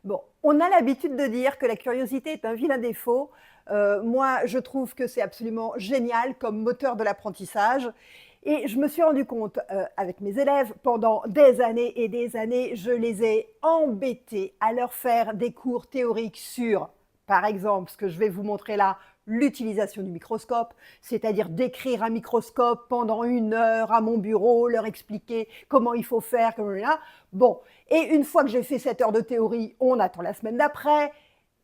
Bon, on a l'habitude de dire que la curiosité est un vilain défaut. Moi, je trouve que c'est absolument génial comme moteur de l'apprentissage. Et je me suis rendu compte avec mes élèves, pendant des années et des années, je les ai embêtés à leur faire des cours théoriques sur, par exemple, ce que je vais vous montrer là, l'utilisation du microscope, c'est-à-dire décrire un microscope pendant 1 heure à mon bureau, leur expliquer comment il faut faire, comme là. Bon, et une fois que j'ai fait 7 heures de théorie, on attend la semaine d'après.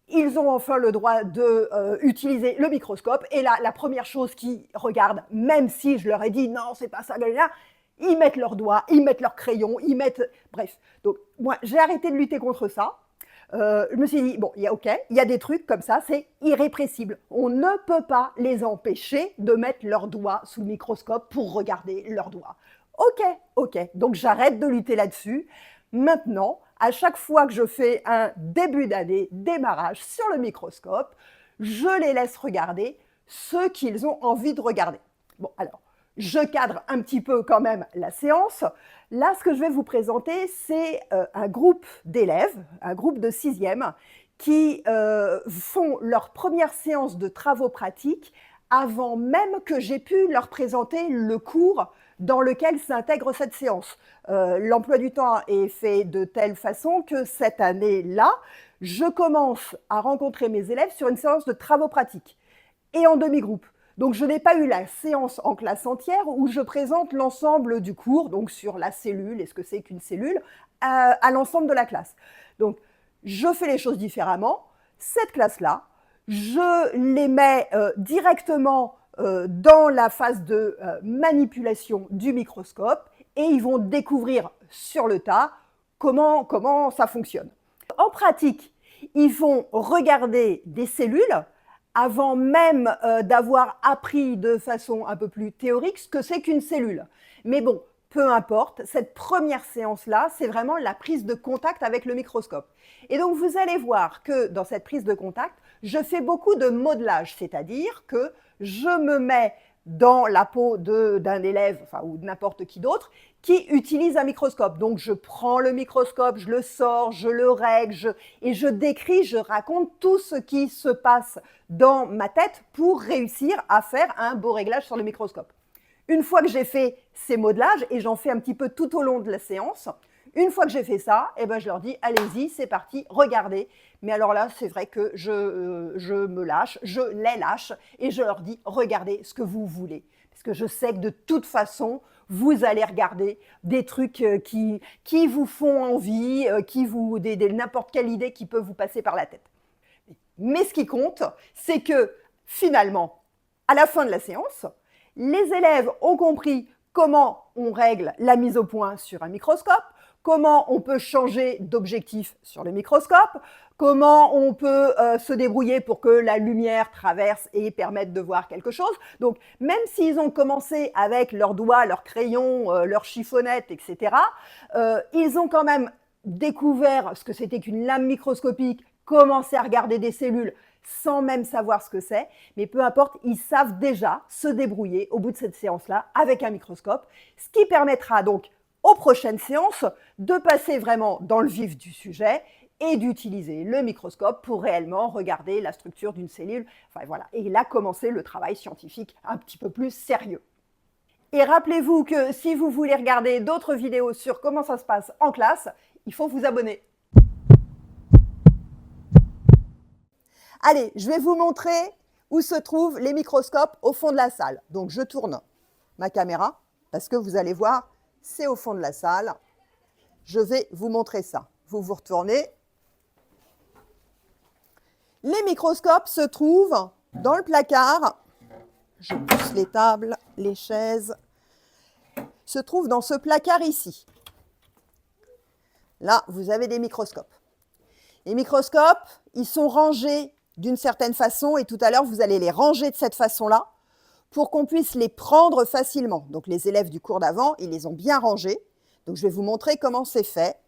Ils ont enfin le droit d'utiliser le microscope. Et là, la première chose qu'ils regardent, même si je leur ai dit non, c'est pas ça, là, ils mettent leurs doigts, ils mettent leurs crayons, ils mettent. Bref. Donc, moi, j'ai arrêté de lutter contre ça. Je me suis dit, bon, il y a des trucs comme ça, c'est irrépressible. On ne peut pas les empêcher de mettre leurs doigts sous le microscope pour regarder leurs doigts. Ok. Donc j'arrête de lutter là-dessus. Maintenant, à chaque fois que je fais un début d'année, démarrage sur le microscope, je les laisse regarder ce qu'ils ont envie de regarder. Bon, alors, je cadre un petit peu quand même la séance. Là, ce que je vais vous présenter, c'est un groupe d'élèves, un groupe de 6e, qui font leur première séance de travaux pratiques avant même que j'ai pu leur présenter le cours dans lequel s'intègre cette séance. L'emploi du temps est fait de telle façon que cette année-là, je commence à rencontrer mes élèves sur une séance de travaux pratiques et en demi-groupe. Donc, je n'ai pas eu la séance en classe entière où je présente l'ensemble du cours, donc sur la cellule et ce que c'est qu'une cellule, à l'ensemble de la classe. Donc, je fais les choses différemment. Cette classe-là, je les mets directement dans la phase de manipulation du microscope et ils vont découvrir sur le tas comment ça fonctionne. En pratique, ils vont regarder des cellules avant même d'avoir appris de façon un peu plus théorique ce que c'est qu'une cellule. Mais bon, peu importe, cette première séance-là, c'est vraiment la prise de contact avec le microscope. Et donc, vous allez voir que dans cette prise de contact, je fais beaucoup de modelage, c'est-à-dire que je me mets dans la peau d'un élève, enfin, ou de n'importe qui d'autre, qui utilise un microscope. Donc, je prends le microscope, je le sors, je le règle, et je décris, je raconte tout ce qui se passe dans ma tête pour réussir à faire un beau réglage sur le microscope. Une fois que j'ai fait ces modelages, et j'en fais un petit peu tout au long de la séance, une fois que j'ai fait ça, eh ben je leur dis, allez-y, c'est parti, regardez. Mais alors là, c'est vrai que je me lâche, je les lâche, et je leur dis, regardez ce que vous voulez. Parce que je sais que de toute façon, vous allez regarder des trucs qui vous font envie, n'importe quelle idée qui peut vous passer par la tête. Mais ce qui compte, c'est que finalement, à la fin de la séance, les élèves ont compris comment on règle la mise au point sur un microscope, comment on peut changer d'objectif sur le microscope, comment on peut se débrouiller pour que la lumière traverse et permette de voir quelque chose. Donc, même s'ils ont commencé avec leurs doigts, leurs crayons, leurs chiffonnettes, etc., ils ont quand même découvert ce que c'était qu'une lame microscopique, commencé à regarder des cellules sans même savoir ce que c'est, mais peu importe, ils savent déjà se débrouiller au bout de cette séance-là avec un microscope, ce qui permettra donc aux prochaines séances de passer vraiment dans le vif du sujet et d'utiliser le microscope pour réellement regarder la structure d'une cellule. Enfin voilà, et là commencer le travail scientifique un petit peu plus sérieux. Et rappelez-vous que si vous voulez regarder d'autres vidéos sur comment ça se passe en classe, il faut vous abonner. Allez, je vais vous montrer où se trouvent les microscopes au fond de la salle. Donc, je tourne ma caméra parce que vous allez voir, c'est au fond de la salle. Je vais vous montrer ça. Vous vous retournez. Les microscopes se trouvent dans le placard. Je pousse les tables, les chaises. Se trouvent dans ce placard ici. Là, vous avez des microscopes. Les microscopes, ils sont rangés d'une certaine façon, et tout à l'heure, vous allez les ranger de cette façon-là pour qu'on puisse les prendre facilement. Donc, les élèves du cours d'avant, ils les ont bien rangés. Donc, je vais vous montrer comment c'est fait.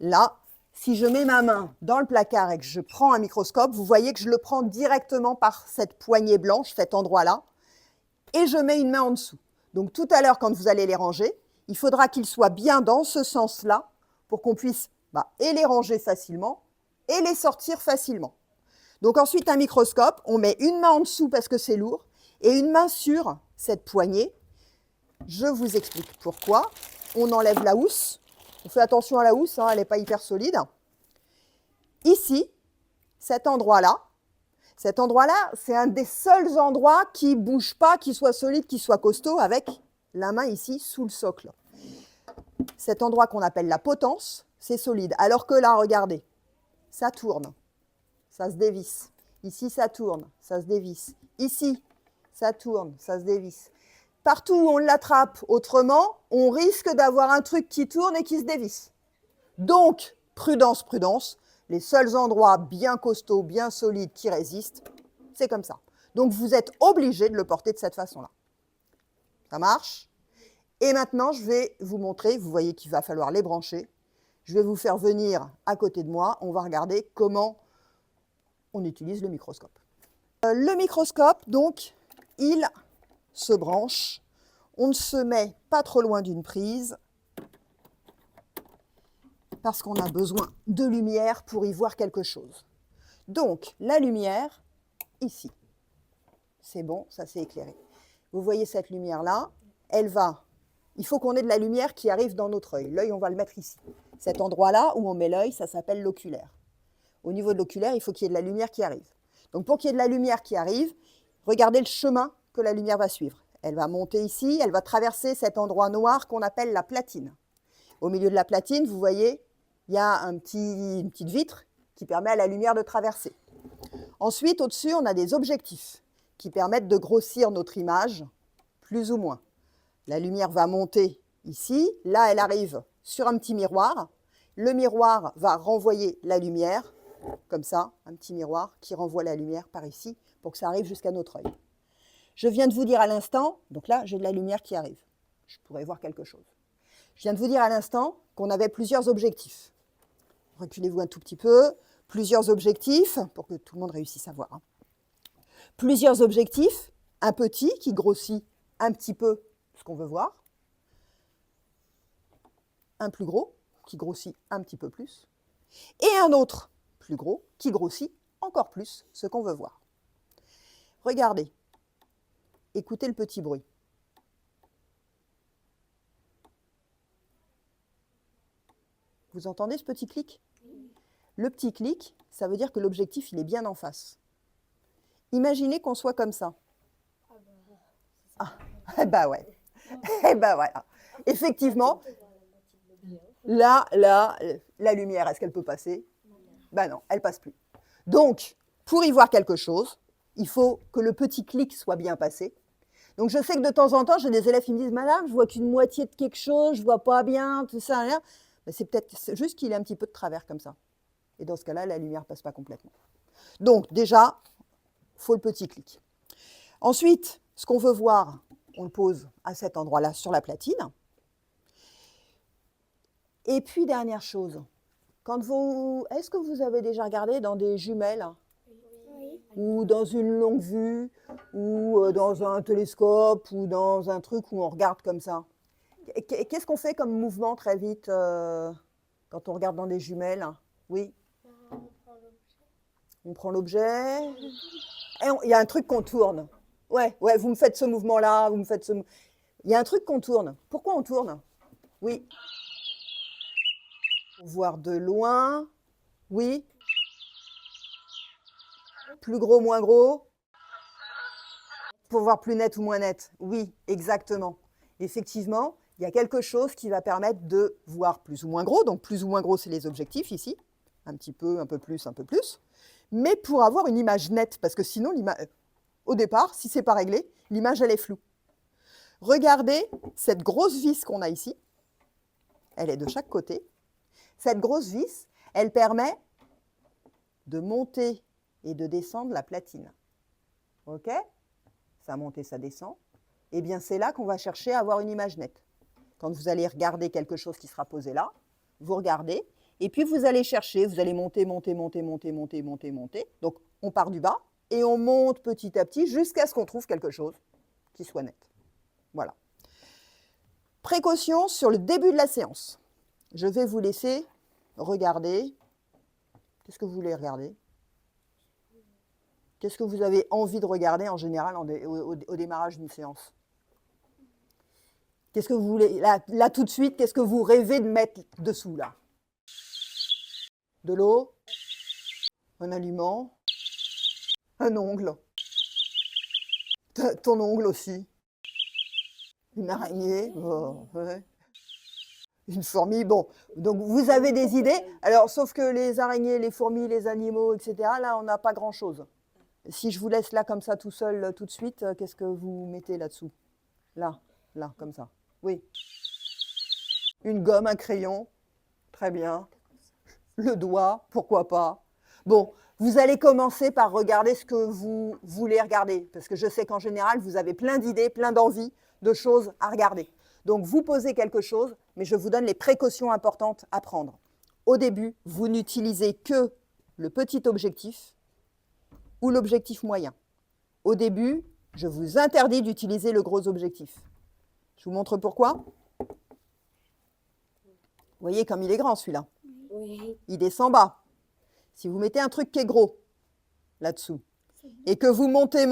Là, si je mets ma main dans le placard et que je prends un microscope, vous voyez que je le prends directement par cette poignée blanche, cet endroit-là, et je mets une main en dessous. Donc, tout à l'heure, quand vous allez les ranger, il faudra qu'ils soient bien dans ce sens-là pour qu'on puisse et les ranger facilement et les sortir facilement. Donc ensuite, un microscope, on met une main en dessous parce que c'est lourd et une main sur cette poignée. Je vous explique pourquoi. On enlève la housse. On fait attention à la housse, hein, elle n'est pas hyper solide. Ici, cet endroit-là, c'est un des seuls endroits qui ne bouge pas, qui soit solide, qui soit costaud, avec la main ici sous le socle. Cet endroit qu'on appelle la potence, c'est solide. Alors que là, regardez, ça tourne, ça se dévisse. Ici, ça tourne, ça se dévisse. Ici, ça tourne, ça se dévisse. Partout où on l'attrape autrement, on risque d'avoir un truc qui tourne et qui se dévisse. Donc, prudence, prudence. Les seuls endroits bien costauds, bien solides, qui résistent, c'est comme ça. Donc, vous êtes obligé de le porter de cette façon-là. Ça marche? Et maintenant, je vais vous montrer, vous voyez qu'il va falloir les brancher. Je vais vous faire venir à côté de moi. On va regarder comment on utilise le microscope. Le microscope, donc, il se branche. On ne se met pas trop loin d'une prise parce qu'on a besoin de lumière pour y voir quelque chose. Donc, la lumière, ici. C'est bon, ça s'est éclairé. Vous voyez cette lumière-là, elle va... Il faut qu'on ait de la lumière qui arrive dans notre œil. L'œil, on va le mettre ici. Cet endroit-là où on met l'œil, ça s'appelle l'oculaire. Au niveau de l'oculaire, il faut qu'il y ait de la lumière qui arrive. Donc, pour qu'il y ait de la lumière qui arrive, regardez le chemin que la lumière va suivre. Elle va monter ici, elle va traverser cet endroit noir qu'on appelle la platine. Au milieu de la platine, vous voyez, il y a une petite vitre qui permet à la lumière de traverser. Ensuite, au-dessus, on a des objectifs qui permettent de grossir notre image, plus ou moins. La lumière va monter ici, là, elle arrive sur un petit miroir. Le miroir va renvoyer la lumière, comme ça, un petit miroir qui renvoie la lumière par ici pour que ça arrive jusqu'à notre œil. Je viens de vous dire à l'instant, donc là, j'ai de la lumière qui arrive. Je pourrais voir quelque chose. Je viens de vous dire à l'instant qu'on avait plusieurs objectifs. Reculez-vous un tout petit peu. Plusieurs objectifs, pour que tout le monde réussisse à voir. Hein. Plusieurs objectifs, un petit qui grossit un petit peu ce qu'on veut voir, un plus gros qui grossit un petit peu plus, et un autre plus gros qui grossit encore plus ce qu'on veut voir. Regardez, écoutez le petit bruit. Vous entendez ce petit clic ? Le petit clic, ça veut dire que l'objectif, il est bien en face. Imaginez qu'on soit comme ça. Ah, eh ben ouais. Eh ben voilà. Effectivement, là, la lumière, est-ce qu'elle peut passer ? Ben non, elle ne passe plus. Donc, pour y voir quelque chose, il faut que le petit clic soit bien passé. Donc, je sais que de temps en temps, j'ai des élèves qui me disent « Madame, je vois qu'une moitié de quelque chose, je ne vois pas bien, tout ça, rien. » Ben, c'est peut-être juste qu'il est un petit peu de travers comme ça. Et dans ce cas-là, la lumière ne passe pas complètement. Donc, déjà, il faut le petit clic. Ensuite, ce qu'on veut voir, on le pose à cet endroit-là sur la platine. Et puis, dernière chose, est-ce que vous avez déjà regardé dans des jumelles ? Oui. Ou dans une longue vue, ou dans un télescope, ou dans un truc où on regarde comme ça ? Qu'est-ce qu'on fait comme mouvement très vite quand on regarde dans des jumelles ? Oui. On prend l'objet. Et il y a un truc qu'on tourne. Ouais, vous me faites ce mouvement-là, Il y a un truc qu'on tourne. Pourquoi on tourne ? Oui. Pour voir de loin. Oui. Plus gros, moins gros. Pour voir plus net ou moins net. Oui, exactement. Effectivement, il y a quelque chose qui va permettre de voir plus ou moins gros. Donc, plus ou moins gros, c'est les objectifs ici. Un petit peu, un peu plus, un peu plus. Mais pour avoir une image nette, parce que sinon, au départ, si ce n'est pas réglé, l'image, elle est floue. Regardez cette grosse vis qu'on a ici. Elle est de chaque côté. Cette grosse vis, elle permet de monter et de descendre la platine. OK ? Ça monte et ça descend. Eh bien, c'est là qu'on va chercher à avoir une image nette. Quand vous allez regarder quelque chose qui sera posé là, vous regardez, et puis vous allez chercher, vous allez monter, monter, monter, monter, monter, monter, monter. Donc, on part du bas et on monte petit à petit jusqu'à ce qu'on trouve quelque chose qui soit net. Voilà. Précaution sur le début de la séance. Je vais vous laisser regarder Qu'est-ce que vous voulez regarder? Qu'est-ce que vous avez envie de regarder en général au démarrage d'une séance? Qu'est-ce que vous voulez, là tout de suite, qu'est-ce que vous rêvez de mettre dessous là? De l'eau? Un aliment? Un ongle? Ton ongle aussi? Une araignée? Oh, ouais. Une fourmi? Bon, donc vous avez des idées. Alors, sauf que les araignées, les fourmis, les animaux, etc., là, on n'a pas grand-chose. Si je vous laisse là comme ça tout seul tout de suite, qu'est-ce que vous mettez là-dessous? Là, comme ça. Oui. Une gomme, un crayon. Très bien. Le doigt, pourquoi pas. Bon, vous allez commencer par regarder ce que vous voulez regarder, parce que je sais qu'en général, vous avez plein d'idées, plein d'envies, de choses à regarder. Donc, vous posez quelque chose, mais je vous donne les précautions importantes à prendre. Au début, vous n'utilisez que le petit objectif ou l'objectif moyen. Au début, je vous interdis d'utiliser le gros objectif. Je vous montre pourquoi. Vous voyez comme il est grand celui-là. Oui. Il descend bas. Si vous mettez un truc qui est gros là-dessous et que vous montez,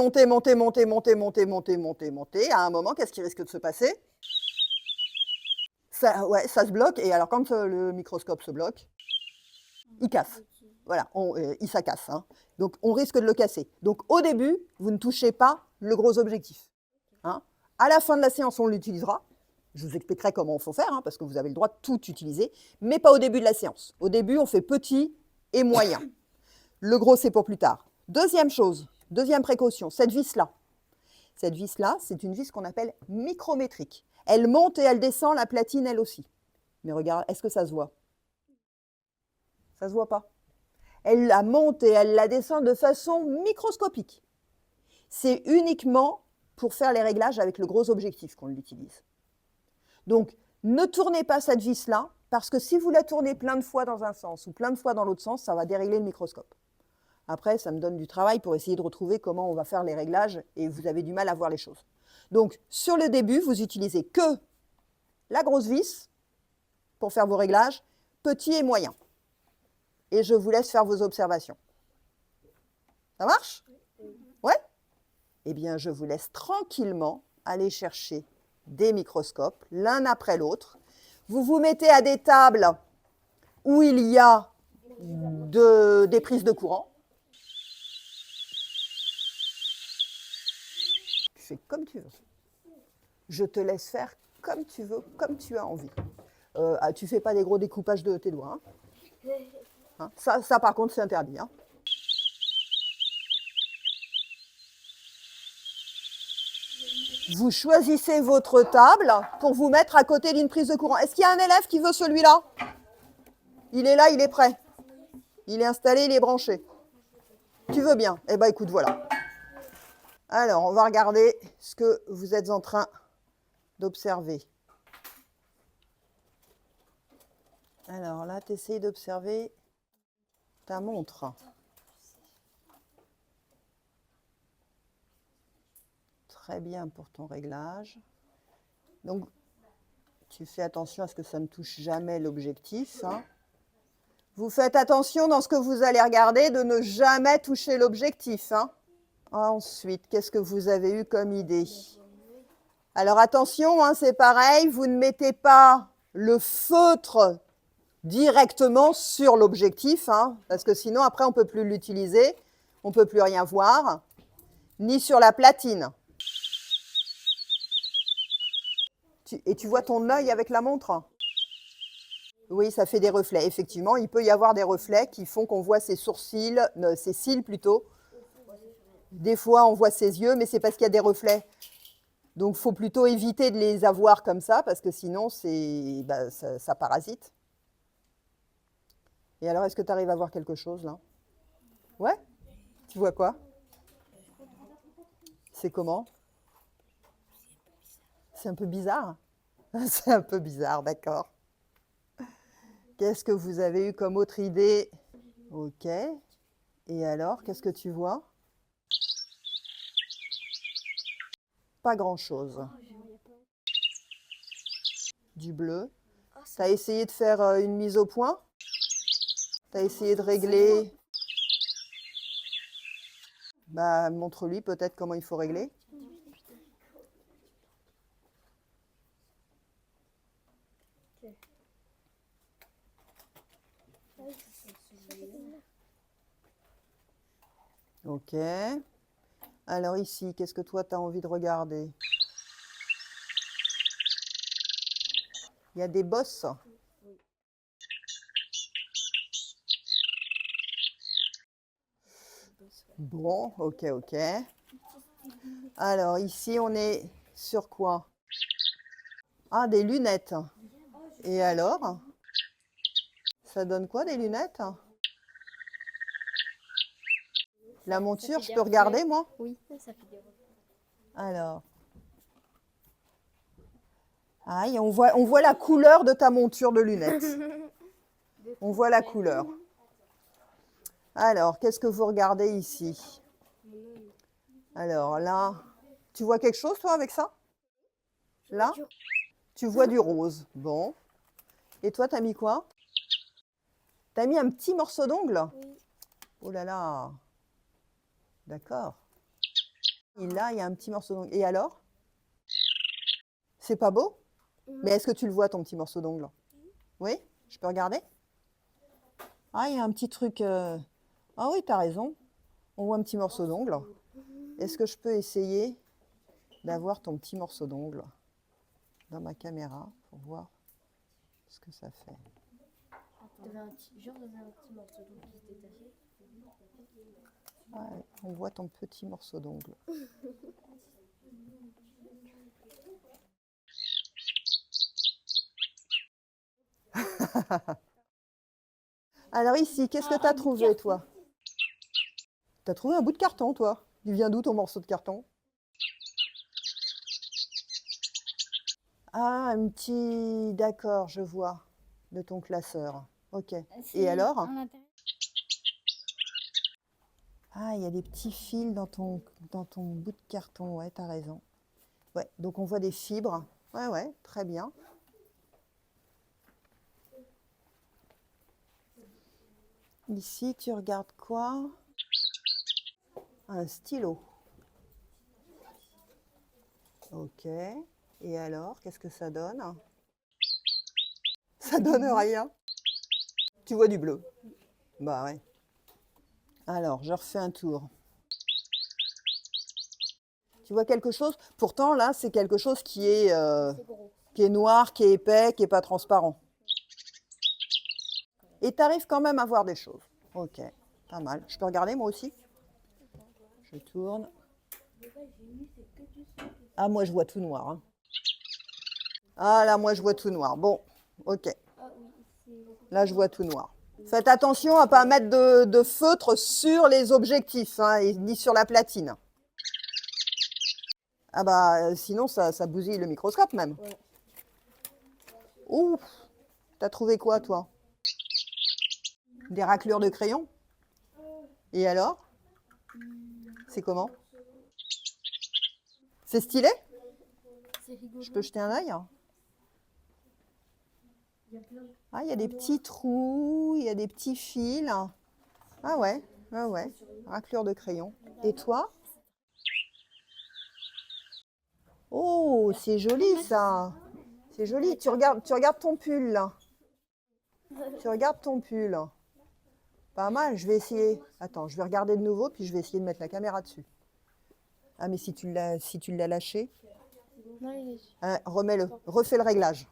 à un moment, qu'est-ce qui risque de se passer? Ça se bloque. Et alors, quand le microscope se bloque, il casse. Voilà, il ça casse. Hein. Donc, on risque de le casser. Donc, au début, vous ne touchez pas le gros objectif. Hein. À la fin de la séance, on l'utilisera. Je vous expliquerai comment il faut faire, hein, parce que vous avez le droit de tout utiliser, mais pas au début de la séance. Au début, on fait petit et moyen. Le gros, c'est pour plus tard. Deuxième chose, deuxième précaution, cette vis-là. Cette vis-là, c'est une vis qu'on appelle micrométrique. Elle monte et elle descend, la platine, elle aussi. Mais regarde, est-ce que ça se voit? Ça ne se voit pas. Elle la monte et elle la descend de façon microscopique. C'est uniquement pour faire les réglages avec le gros objectif qu'on l'utilise. Donc, ne tournez pas cette vis-là, parce que si vous la tournez plein de fois dans un sens ou plein de fois dans l'autre sens, ça va dérégler le microscope. Après, ça me donne du travail pour essayer de retrouver comment on va faire les réglages et vous avez du mal à voir les choses. Donc, sur le début, vous utilisez que la grosse vis pour faire vos réglages, petit et moyen. Et je vous laisse faire vos observations. Ça marche? Ouais? Eh bien, je vous laisse tranquillement aller chercher des microscopes, l'un après l'autre. Vous vous mettez à des tables où il y a des prises de courant. Tu fais comme tu veux. Je te laisse faire comme tu veux, comme tu as envie. Tu ne fais pas des gros découpages de tes doigts. Hein. Ça, par contre, c'est interdit. Hein. Vous choisissez votre table pour vous mettre à côté d'une prise de courant. Est-ce qu'il y a un élève qui veut celui-là? Il est là, il est prêt. Il est installé, il est branché. Tu veux bien? Eh bien, écoute, voilà. Alors, on va regarder ce que vous êtes en train d'observer. Alors là, tu essayes d'observer ta montre. Très bien pour ton réglage. Donc, tu fais attention à ce que ça ne touche jamais l'objectif. Hein. Vous faites attention dans ce que vous allez regarder de ne jamais toucher l'objectif. Hein. Ensuite, qu'est-ce que vous avez eu comme idée? Alors attention, hein, c'est pareil, vous ne mettez pas le feutre directement sur l'objectif, hein, parce que sinon après on ne peut plus l'utiliser, on ne peut plus rien voir, ni sur la platine. Et tu vois ton œil avec la montre? Oui, ça fait des reflets. Effectivement, il peut y avoir des reflets qui font qu'on voit ses sourcils, ses cils plutôt. Des fois, on voit ses yeux, mais c'est parce qu'il y a des reflets. Donc, il faut plutôt éviter de les avoir comme ça, parce que sinon, ça parasite. Et alors, est-ce que tu arrives à voir quelque chose, là? Ouais? Tu vois quoi? C'est comment? C'est un peu bizarre? C'est un peu bizarre, d'accord. Qu'est-ce que vous avez eu comme autre idée? Ok. Et alors, qu'est-ce que tu vois? Pas grand-chose. Du bleu. Tu as essayé de faire une mise au point? Tu as essayé de régler. Bah, montre-lui peut-être comment il faut régler. Ok. Alors ici, qu'est-ce que toi, tu as envie de regarder? Il y a des bosses. Bon, ok, ok. Alors ici, on est sur quoi? Ah, des lunettes. Et alors? Ça donne quoi des lunettes? La monture, je peux regarder moi? Oui, ça fait des reflets. Alors. Ah, et on voit la couleur de ta monture de lunettes. On voit la couleur. Alors, qu'est-ce que vous regardez ici? Alors là, tu vois quelque chose toi avec ça? Là? Tu vois du rose. Bon. Et toi, t'as mis quoi? T'as mis un petit morceau d'ongle? Oui. Oh là là. D'accord. Et là, il y a un petit morceau d'ongle. Et alors? C'est pas beau? Mais est-ce que tu le vois, ton petit morceau d'ongle? Oui? Je peux regarder? Ah, il y a un petit truc. Ah oui, t'as raison. On voit un petit morceau d'ongle. Est-ce que je peux essayer d'avoir ton petit morceau d'ongle dans ma caméra pour voir ce que ça fait? Genre, il y avait un petit morceau d'eau qui se détachait. Ouais, on voit ton petit morceau d'ongle. Alors ici, qu'est-ce que tu as trouvé, toi? Tu as trouvé un bout de carton, toi? Il vient d'où ton morceau de carton? Ah, un petit... D'accord, je vois. De ton classeur. Ok. Et alors? Ah, il y a des petits fils dans ton bout de carton. Ouais, t'as raison. Ouais, donc on voit des fibres. Ouais, ouais, très bien. Ici, tu regardes quoi? Un stylo. Ok. Et alors, qu'est-ce que ça donne? Ça donne rien. Tu vois du bleu. Bah ouais. Alors, je refais un tour. Tu vois quelque chose? Pourtant, là, c'est quelque chose qui est noir, qui est épais, qui n'est pas transparent. Et tu arrives quand même à voir des choses. Ok, pas mal. Je peux regarder moi aussi? Je tourne. Ah, moi, je vois tout noir. Hein. Ah, là, moi, je vois tout noir. Bon, ok. Là, je vois tout noir. Faites attention à ne pas mettre de feutre sur les objectifs, hein, ni sur la platine. Ah bah, sinon, ça bousille le microscope même. Ouais. Ouh, t'as trouvé quoi, toi? Des raclures de crayon? Et alors? C'est comment? C'est stylé? C'est rigolo. Je peux jeter un œil? Ah, il y a des petits trous, il y a des petits fils. Ah ouais, ah ouais. Raclure de crayon. Et toi? Oh, c'est joli ça. C'est joli. Tu regardes ton pull là. Tu regardes ton pull. Pas mal, je vais essayer. Attends, je vais regarder de nouveau, puis je vais essayer de mettre la caméra dessus. Ah, mais si tu l'as lâché, Non, il est... hein, remets-le, refais le réglage.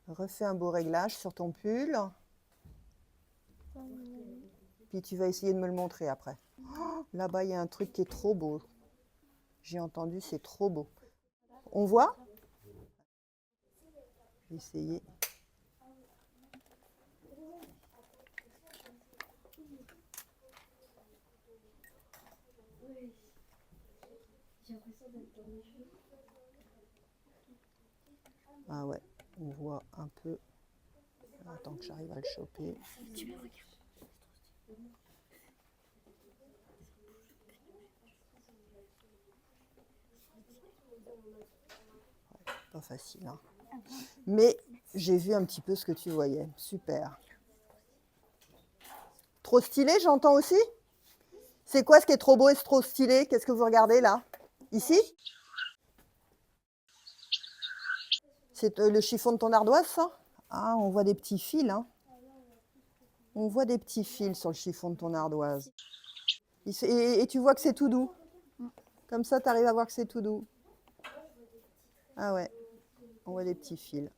Refais un beau réglage sur ton pull. Puis tu vas essayer de me le montrer après. Oh, là-bas, il y a un truc qui est trop beau. J'ai entendu, c'est trop beau. On voit? Je vais essayer. Ah ouais, on voit un peu. Attends que j'arrive à le choper. Ouais, pas facile, hein. Mais j'ai vu un petit peu ce que tu voyais. Super. Trop stylé, j'entends aussi? C'est quoi ce qui est trop beau et trop stylé? Qu'est-ce que vous regardez là? Ici? C'est le chiffon de ton ardoise, ça? Ah, on voit des petits fils, hein. On voit des petits fils sur le chiffon de ton ardoise. Et tu vois que c'est tout doux. Comme ça, tu arrives à voir que c'est tout doux. Ah ouais, on voit des petits fils.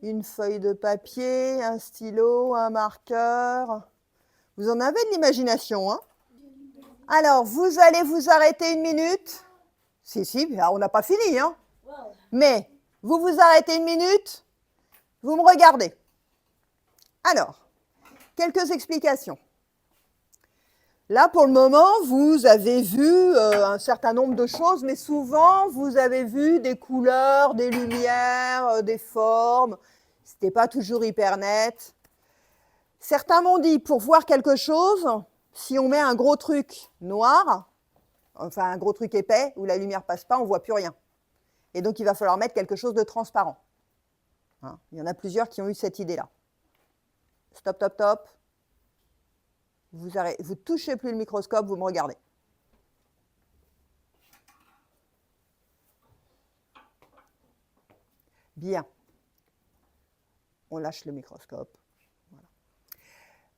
Une feuille de papier, un stylo, un marqueur. Vous en avez de l'imagination, hein? Alors, vous allez vous arrêter une minute. Si, on n'a pas fini, hein? Mais, vous vous arrêtez une minute, vous me regardez. Alors, quelques explications. Là, pour le moment, vous avez vu un certain nombre de choses, mais souvent, vous avez vu des couleurs, des lumières, des formes. Ce n'était pas toujours hyper net. Certains m'ont dit, pour voir quelque chose, si on met un gros truc noir, enfin un gros truc épais, où la lumière ne passe pas, on ne voit plus rien. Et donc, il va falloir mettre quelque chose de transparent. Hein, il y en a plusieurs qui ont eu cette idée-là. Stop, stop, stop. Vous ne touchez plus le microscope, vous me regardez. Bien. On lâche le microscope.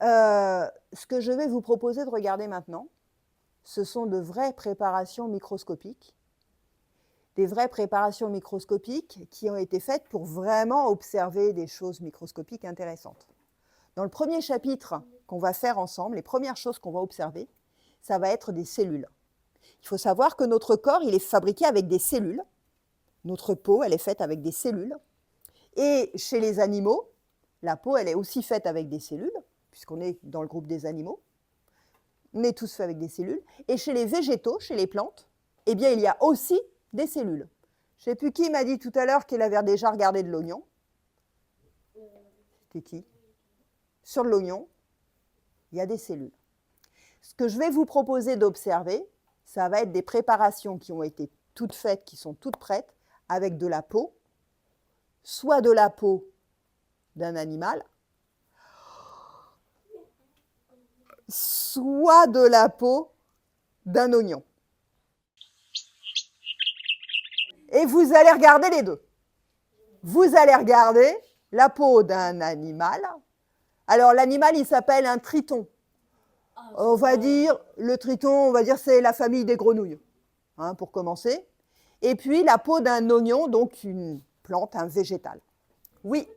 Voilà. Ce que je vais vous proposer de regarder maintenant, ce sont de vraies préparations microscopiques. Des vraies préparations microscopiques qui ont été faites pour vraiment observer des choses microscopiques intéressantes. Dans le premier chapitre qu'on va faire ensemble, les premières choses qu'on va observer, ça va être des cellules. Il faut savoir que notre corps, il est fabriqué avec des cellules. Notre peau, elle est faite avec des cellules. Et chez les animaux, la peau, elle est aussi faite avec des cellules, puisqu'on est dans le groupe des animaux. On est tous faits avec des cellules. Et chez les végétaux, chez les plantes, eh bien, il y a aussi des cellules. Je ne sais plus qui m'a dit tout à l'heure qu'il avait déjà regardé de l'oignon. C'était qui? Sur l'oignon, il y a des cellules. Ce que je vais vous proposer d'observer, ça va être des préparations qui ont été toutes faites, qui sont toutes prêtes, avec de la peau, soit de la peau d'un animal, soit de la peau d'un oignon. Et vous allez regarder les deux. Vous allez regarder la peau d'un animal. Alors, l'animal, il s'appelle un triton. On va dire, le triton, on va dire, c'est la famille des grenouilles, hein, pour commencer. Et puis, la peau d'un oignon, donc une plante, un végétal. Oui.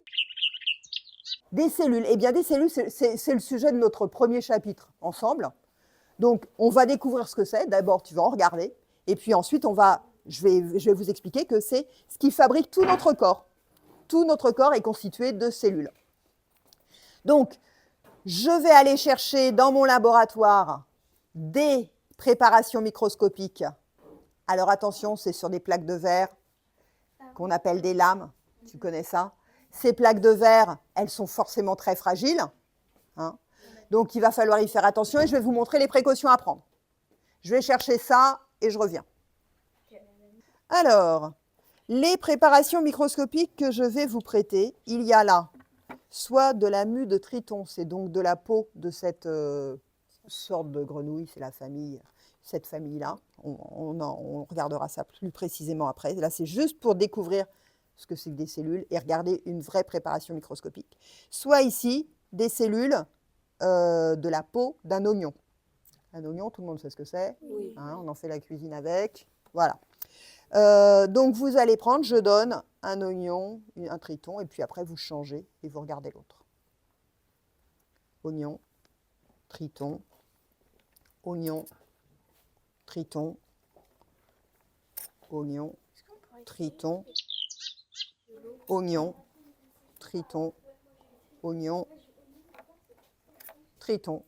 Des cellules. Eh bien, des cellules, c'est le sujet de notre premier chapitre ensemble. Donc, on va découvrir ce que c'est. D'abord, tu vas en regarder. Et puis ensuite, je vais vous expliquer que c'est ce qui fabrique tout notre corps. Tout notre corps est constitué de cellules. Donc, je vais aller chercher dans mon laboratoire des préparations microscopiques. Alors attention, c'est sur des plaques de verre qu'on appelle des lames. Tu connais ça? Ces plaques de verre, elles sont forcément très fragiles. Hein, donc, il va falloir y faire attention et je vais vous montrer les précautions à prendre. Je vais chercher ça et je reviens. Alors, les préparations microscopiques que je vais vous prêter, il y a là soit de la mue de triton, c'est donc de la peau de cette sorte de grenouille, c'est la famille, cette famille-là. On regardera ça plus précisément après. Là, c'est juste pour découvrir ce que c'est que des cellules et regarder une vraie préparation microscopique. Soit ici, des cellules de la peau d'un oignon. Un oignon, tout le monde sait ce que c'est. Oui. Hein, on en fait la cuisine avec. Voilà. Donc, vous allez prendre, je donne un oignon, un triton, et puis après, vous changez et vous regardez l'autre. Oignon, triton, oignon, triton, oignon, triton, oignon, triton, oignon, triton.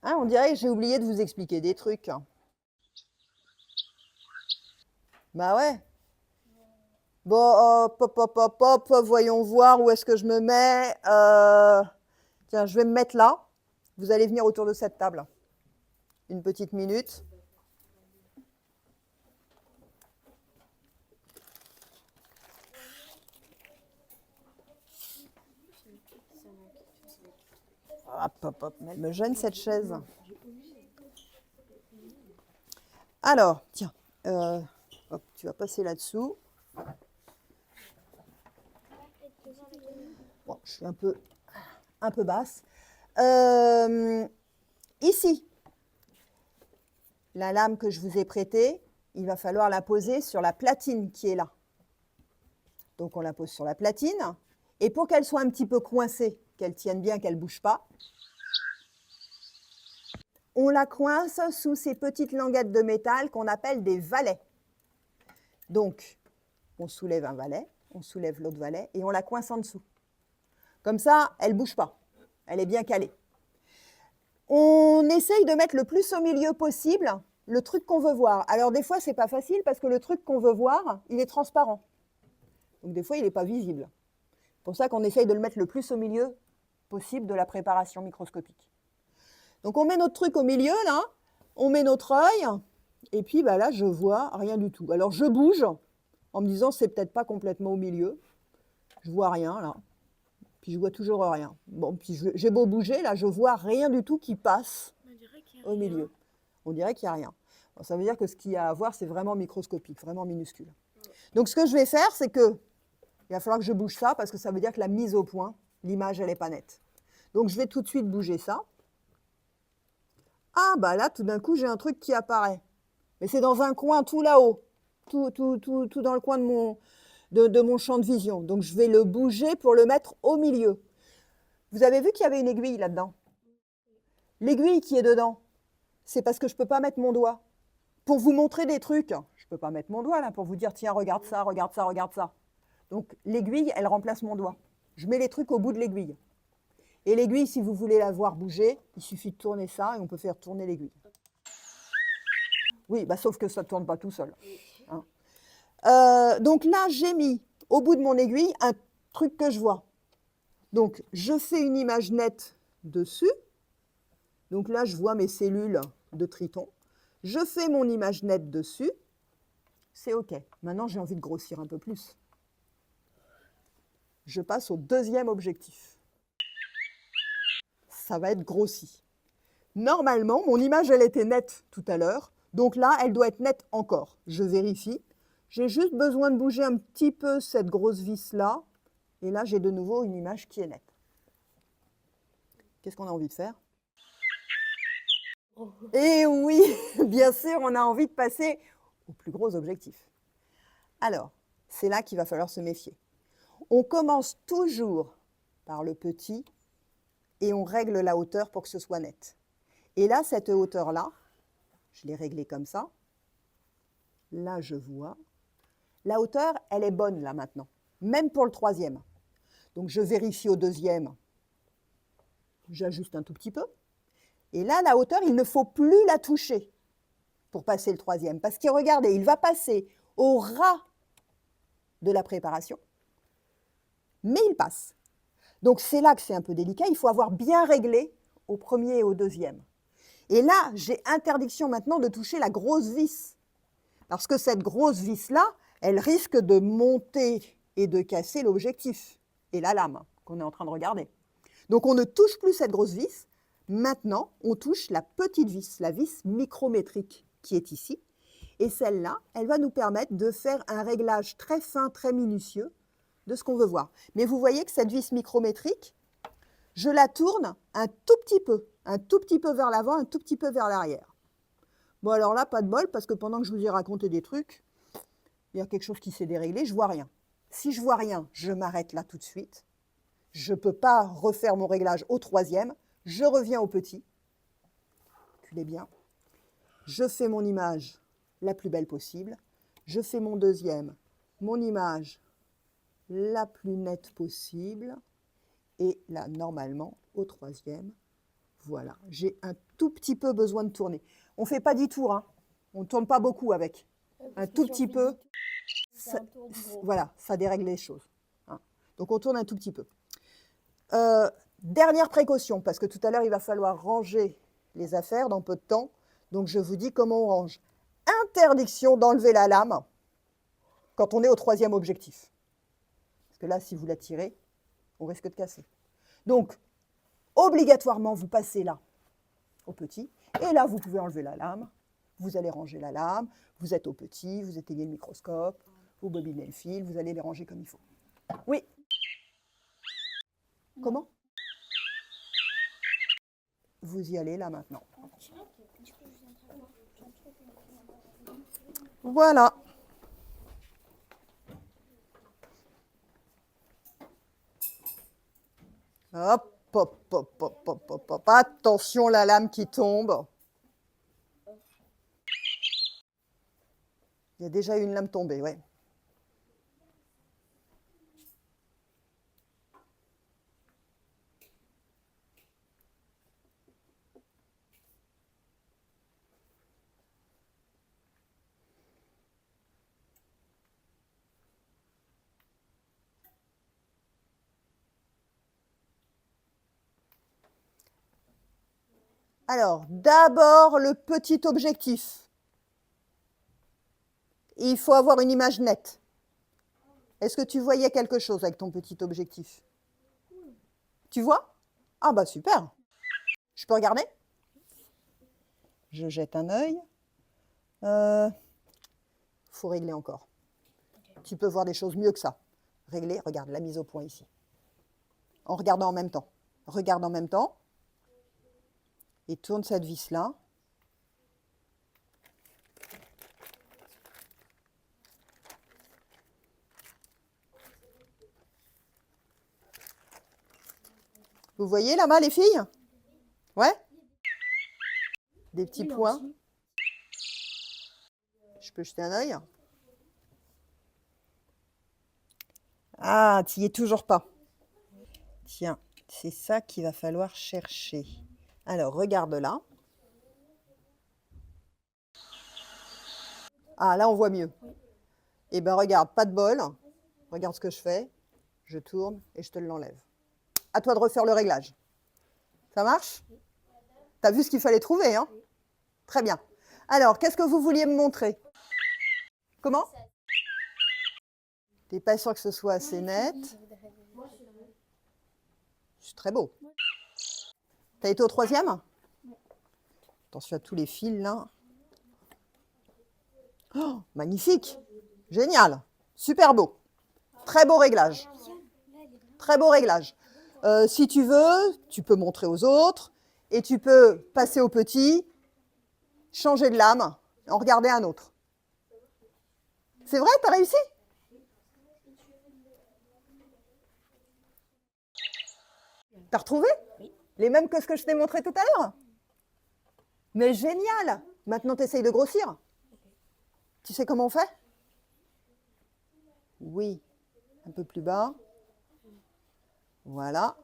Hein, on dirait que j'ai oublié de vous expliquer des trucs. Bah ouais. Bon, hop, hop, hop, hop, hop, voyons voir où est-ce que je me mets. Tiens, je vais me mettre là. Vous allez venir autour de cette table. Une petite minute. Hop, hop, hop. Elle me gêne cette chaise. Alors, tiens, hop, tu vas passer là-dessous. Bon, je suis un peu basse. Ici, la lame que je vous ai prêtée, il va falloir la poser sur la platine qui est là. Donc on la pose sur la platine. Et pour qu'elle soit un petit peu coincée, qu'elle tienne bien, qu'elle ne bouge pas, on la coince sous ces petites languettes de métal qu'on appelle des valets. Donc, on soulève un valet, on soulève l'autre valet et on la coince en dessous. Comme ça, elle ne bouge pas. Elle est bien calée. On essaye de mettre le plus au milieu possible le truc qu'on veut voir. Alors des fois, ce n'est pas facile parce que le truc qu'on veut voir, il est transparent. Donc des fois, il n'est pas visible. C'est pour ça qu'on essaye de le mettre le plus au milieu possible de la préparation microscopique. Donc on met notre truc au milieu, là, on met notre œil, et puis bah, là, je vois rien du tout. Alors je bouge en me disant, c'est peut-être pas complètement au milieu. Je vois rien, là. Puis je vois toujours rien. Bon, puis j'ai beau bouger, là, je vois rien du tout qui passe au milieu. On dirait qu'il n'y a rien. Bon, ça veut dire que ce qu'il y a à voir, c'est vraiment microscopique, vraiment minuscule. Donc ce que je vais faire, c'est que il va falloir que je bouge ça, parce que ça veut dire que la mise au point, l'image, elle n'est pas nette. Donc je vais tout de suite bouger ça. Ah, bah là, tout d'un coup, j'ai un truc qui apparaît. Mais c'est dans un coin tout là-haut, tout dans le coin de mon champ de vision. Donc, je vais le bouger pour le mettre au milieu. Vous avez vu qu'il y avait une aiguille là-dedans? L'aiguille qui est dedans, c'est parce que je ne peux pas mettre mon doigt. Pour vous montrer des trucs, je ne peux pas mettre mon doigt là pour vous dire, tiens, regarde ça, regarde ça, regarde ça. Donc, l'aiguille, elle remplace mon doigt. Je mets les trucs au bout de l'aiguille. Et l'aiguille, si vous voulez la voir bouger, il suffit de tourner ça et on peut faire tourner l'aiguille. Oui, bah, sauf que ça ne tourne pas tout seul. Hein. Donc là, j'ai mis au bout de mon aiguille un truc que je vois. Donc, je fais une image nette dessus. Donc là, je vois mes cellules de triton. Je fais mon image nette dessus. C'est OK. Maintenant, j'ai envie de grossir un peu plus. Je passe au deuxième objectif. Ça va être grossi. Normalement, mon image, elle était nette tout à l'heure. Donc là, elle doit être nette encore. Je vérifie. J'ai juste besoin de bouger un petit peu cette grosse vis-là. Et là, j'ai de nouveau une image qui est nette. Qu'est-ce qu'on a envie de faire? Eh oui, bien sûr, on a envie de passer au plus gros objectif. Alors, c'est là qu'il va falloir se méfier. On commence toujours par le petit et on règle la hauteur pour que ce soit net. Et là, cette hauteur-là, je l'ai réglée comme ça. Là, je vois. La hauteur, elle est bonne là maintenant, même pour le troisième. Donc, je vérifie au deuxième. J'ajuste un tout petit peu. Et là, la hauteur, il ne faut plus la toucher pour passer le troisième. Parce que regardez, il va passer au ras de la préparation, mais il passe. Donc, c'est là que c'est un peu délicat. Il faut avoir bien réglé au premier et au deuxième. Et là, j'ai interdiction maintenant de toucher la grosse vis. Parce que cette grosse vis-là, elle risque de monter et de casser l'objectif et la lame qu'on est en train de regarder. Donc, on ne touche plus cette grosse vis. Maintenant, on touche la petite vis, la vis micrométrique qui est ici. Et celle-là, elle va nous permettre de faire un réglage très fin, très minutieux de ce qu'on veut voir. Mais vous voyez que cette vis micrométrique, je la tourne un tout petit peu vers l'avant, un tout petit peu vers l'arrière. Bon, alors là, pas de bol, parce que pendant que je vous ai raconté des trucs, il y a quelque chose qui s'est déréglé, je ne vois rien. Si je ne vois rien, je m'arrête là tout de suite. Je ne peux pas refaire mon réglage au troisième. Je reviens au petit. Reculez bien. Je fais mon image la plus belle possible. Je fais mon deuxième, mon image la plus nette possible. Et là, normalement, au troisième, voilà. J'ai un tout petit peu besoin de tourner. On ne fait pas 10 tours, hein. On ne tourne pas beaucoup avec. Un tout petit peu. Voilà, ça dérègle les choses. Hein. Donc, on tourne un tout petit peu. Dernière précaution, parce que tout à l'heure, il va falloir ranger les affaires dans peu de temps. Donc, je vous dis comment on range. Interdiction d'enlever la lame quand on est au 3e objectif. Parce que là, si vous la tirez, on risque de casser. Donc, obligatoirement, vous passez là au petit. Et là, vous pouvez enlever la lame. Vous allez ranger la lame. Vous êtes au petit, vous éteignez le microscope, vous bobinez le fil, vous allez les ranger comme il faut. Oui. Comment? Vous y allez là maintenant. Voilà. Hop, hop, hop, hop, hop, hop, hop. Attention, la lame qui tombe. Il y a déjà une lame tombée, ouais. Alors, d'abord, le petit objectif. Il faut avoir une image nette. Est-ce que tu voyais quelque chose avec ton petit objectif? Tu vois? Ah bah super. Je peux regarder? Je jette un œil. Faut régler encore. Tu peux voir des choses mieux que ça. Régler, regarde, la mise au point ici. En regardant en même temps. Regarde en même temps. Et tourne cette vis-là. Vous voyez là-bas, les filles? Ouais? Des petits points. Je peux jeter un œil? Ah, tu n'y es toujours pas. Tiens, c'est ça qu'il va falloir chercher. Alors, regarde là. Ah, là, on voit mieux. Eh bien, regarde, pas de bol. Regarde ce que je fais. Je tourne et je te l'enlève. À toi de refaire le réglage. Ça marche? T'as vu ce qu'il fallait trouver, hein? Très bien. Alors, qu'est-ce que vous vouliez me montrer? Comment? T'es pas sûr que ce soit assez net? C'est très beau. T'as été au 3e? Attention à tous les fils, là. Oh, magnifique! Génial! Super beau. Très beau réglage. Très beau réglage. Si tu veux, tu peux montrer aux autres et tu peux passer au petit, changer de lame, en regarder un autre. C'est vrai, t'as réussi? T'as retrouvé? Les mêmes que ce que je t'ai montré tout à l'heure? Mais génial! Maintenant, tu essayes de grossir. Tu sais comment on fait? Oui. Un peu plus bas. Voilà.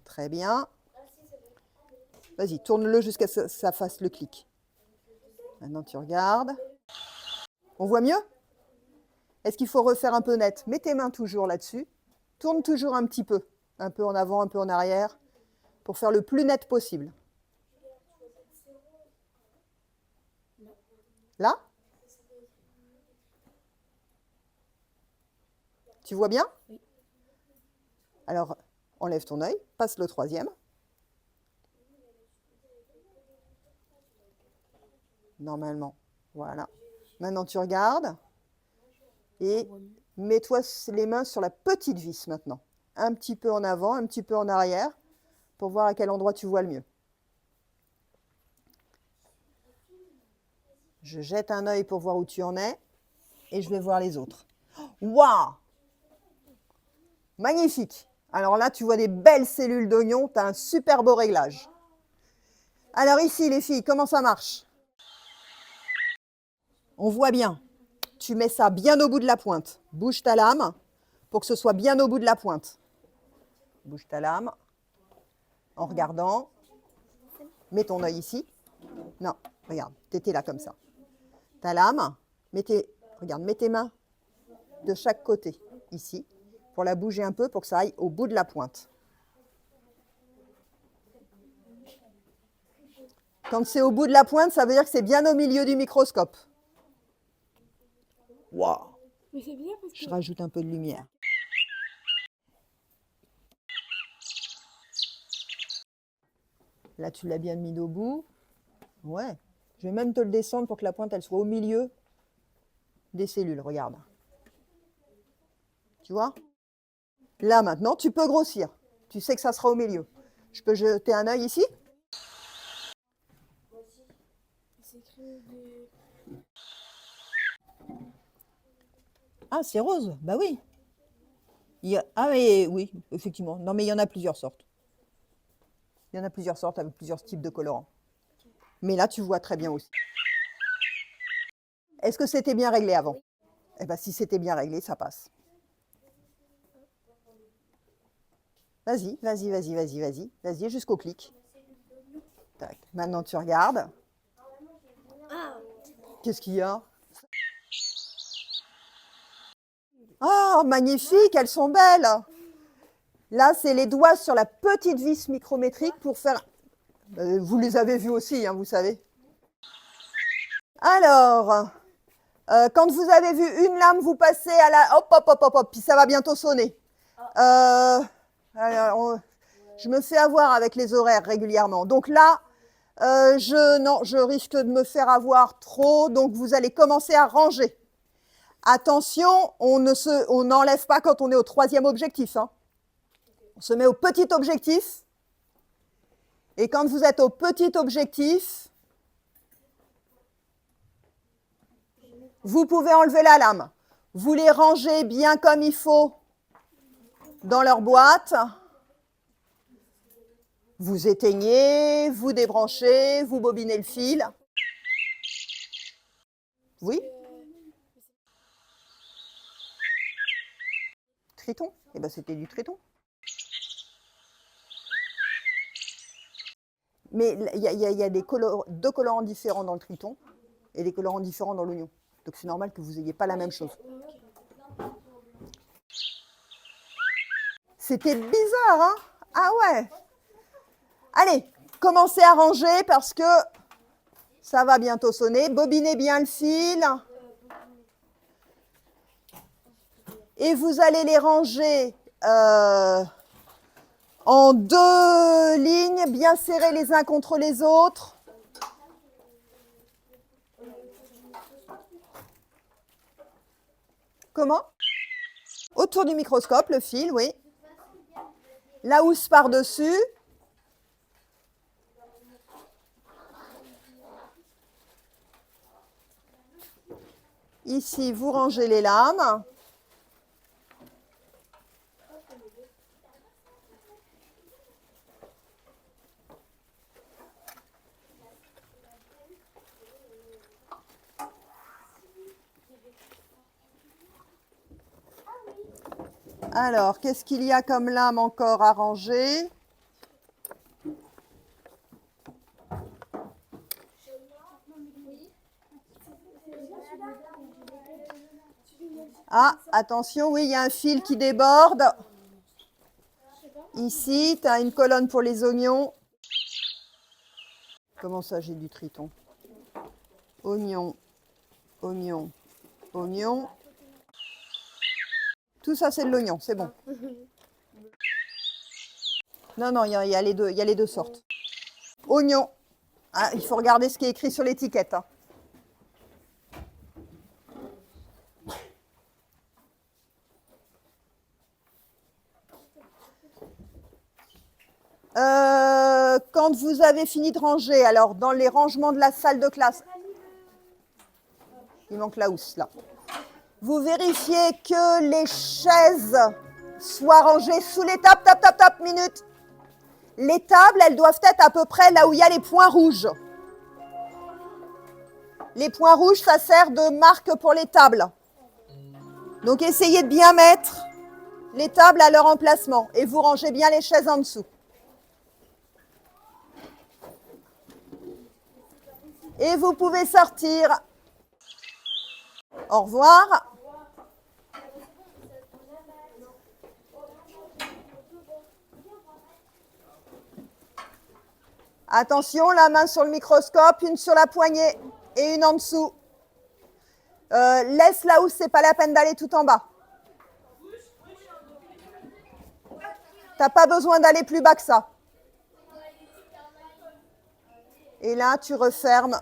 Très bien. Vas-y, tourne-le jusqu'à ce que ça fasse le clic. Maintenant, tu regardes. On voit mieux? Est-ce qu'il faut refaire un peu net? Mets tes mains toujours là-dessus. Tourne toujours un petit peu. Un peu en avant, un peu en arrière. Pour faire le plus net possible. Là? Tu vois bien? Oui. Alors, enlève ton œil, passe le 3e. Normalement, voilà. Maintenant, tu regardes et mets-toi les mains sur la petite vis maintenant. Un petit peu en avant, un petit peu en arrière, pour voir à quel endroit tu vois le mieux. Je jette un œil pour voir où tu en es et je vais voir les autres. Waouh! Magnifique! Alors là, tu vois des belles cellules d'oignon, tu as un super beau réglage. Alors ici, les filles, comment ça marche? On voit bien. Tu mets ça bien au bout de la pointe. Bouge ta lame pour que ce soit bien au bout de la pointe. Bouge ta lame en regardant. Mets ton œil ici. Non, regarde, tu étais là comme ça. Ta lame, regarde, mets tes mains de chaque côté, ici, pour la bouger un peu, pour que ça aille au bout de la pointe. Quand c'est au bout de la pointe, ça veut dire que c'est bien au milieu du microscope. Waouh! Mais c'est bien parce que... Je rajoute un peu de lumière. Là, tu l'as bien mis au bout. Ouais. Je vais même te le descendre pour que la pointe, elle soit au milieu des cellules. Regarde. Tu vois? Là, maintenant, tu peux grossir. Tu sais que ça sera au milieu. Je peux jeter un œil ici? C'est écrit des... Ah, c'est rose. Bah oui. Ah, mais oui, effectivement. Non, mais il y en a plusieurs sortes. Il y en a plusieurs sortes avec plusieurs types de colorants. Mais là, tu vois très bien aussi. Est-ce que c'était bien réglé avant? Eh bien, si c'était bien réglé, ça passe. Vas-y, vas-y, vas-y, vas-y, vas-y. Vas-y, jusqu'au clic. Tac. Maintenant, tu regardes. Qu'est-ce qu'il y a? Oh, magnifique, elles sont belles. Là, c'est les doigts sur la petite vis micrométrique pour faire... Vous les avez vus aussi, hein, vous savez. Alors, quand vous avez vu une lame, vous passez à la... Hop, hop, hop, hop, hop, puis ça va bientôt sonner. Je me fais avoir avec les horaires régulièrement. Donc là, je risque de me faire avoir trop, donc vous allez commencer à ranger. Attention, on n'enlève pas quand on est au 3e objectif. Hein. On se met au petit objectif. Et quand vous êtes au petit objectif, vous pouvez enlever la lame. Vous les rangez bien comme il faut dans leur boîte. Vous éteignez, vous débranchez, vous bobinez le fil. Oui? Triton? Eh bien, c'était du triton. Mais il y a deux colorants différents dans le triton et des colorants différents dans l'oignon. Donc c'est normal que vous n'ayez pas la même chose. C'était bizarre, hein? Ah ouais. Allez, commencez à ranger parce que ça va bientôt sonner. Bobinez bien le fil. Et vous allez les ranger en 2 lignes, bien serrées les uns contre les autres. Comment? Autour du microscope, le fil, oui. La housse par-dessus. Ici, vous rangez les lames. Alors, qu'est-ce qu'il y a comme lame encore à ranger? Ah, attention, oui, il y a un fil qui déborde. Ici, tu as une colonne pour les oignons. Comment ça, j'ai du triton? Oignon, oignon, oignon. Tout ça, c'est de l'oignon, c'est bon. Non, non, il y a les deux sortes. Oignon. Ah, il faut regarder ce qui est écrit sur l'étiquette. Hein. Quand vous avez fini de ranger, alors dans les rangements de la salle de classe, il manque la housse là. Vous vérifiez que les chaises soient rangées sous les tables. Tap, tap, tap, minute. Les tables, elles doivent être à peu près là où il y a les points rouges. Les points rouges, ça sert de marque pour les tables. Donc essayez de bien mettre les tables à leur emplacement et vous rangez bien les chaises en dessous. Et vous pouvez sortir. Au revoir. Attention, la main sur le microscope, une sur la poignée et une en dessous. Laisse là où c'est pas la peine d'aller tout en bas. T'as pas besoin d'aller plus bas que ça. Et là, tu refermes